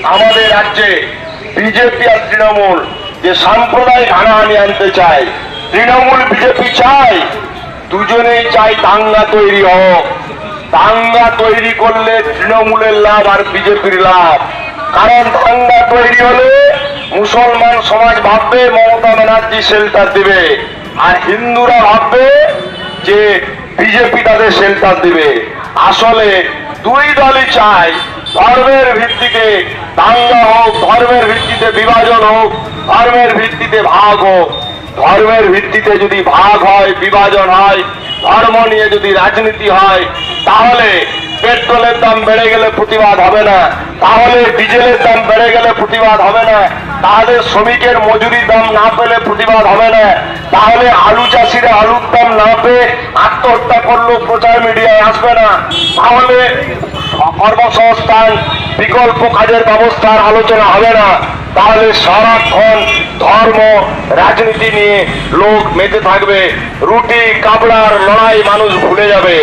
আমাদের রাজ্যে বিজেপি আর তৃণমূল যে সাম্প্রদায়িক হানাহানি আনতে চায়, তৃণমূল বিজেপি চায়, দুজনেই চাই দাঙ্গা তৈরি হোক। দাঙ্গা তৈরি করলে তৃণমূলের লাভ আর বিজেপির লাভ। কারণ দাঙ্গা তৈরি হলে মুসলমান সমাজ ভাববে মমতা ব্যানার্জি শেল্টার দিবে, আর হিন্দুরা ভাববে যে বিজেপি তাদের শেল্টার দিবে। আসলে দুই দলই চায় ধর্মের ভিত্তিতে দাঙ্গা হোক, ধর্মের ভিত্তিতে বিভাজন হোক, ধর্মের ভিত্তিতে ভাগ হোক। ধর্মের ভিত্তিতে যদি ভাগ হয়, বিভাজন হয়, ধর্ম নিয়ে যদি রাজনীতি হয়, তাহলে পেট্রোলের দাম বেড়ে গেলে প্রতিবাদ হবে না, তাহলে ডিজেলের দাম বেড়ে গেলে প্রতিবাদ হবে না, তাহলে শ্রমিকের মজুরির দাম না পেলে প্রতিবাদ হবে না, তাহলে আলু চাষিরা আলুর দাম না পেয়ে আত্মহত্যা করলেও প্রচার মিডিয়ায় আসবে না, তাহলে কর্মসংস্থান বিকল্প কাজের ব্যবস্থার আলোচনা হবে না, তাহলে সারাক্ষণ ধর্ম রাজনীতি নিয়ে লোক মেতে থাকবে। রুটি কাপড়ার লড়াই মানুষ ভুলে যাবে।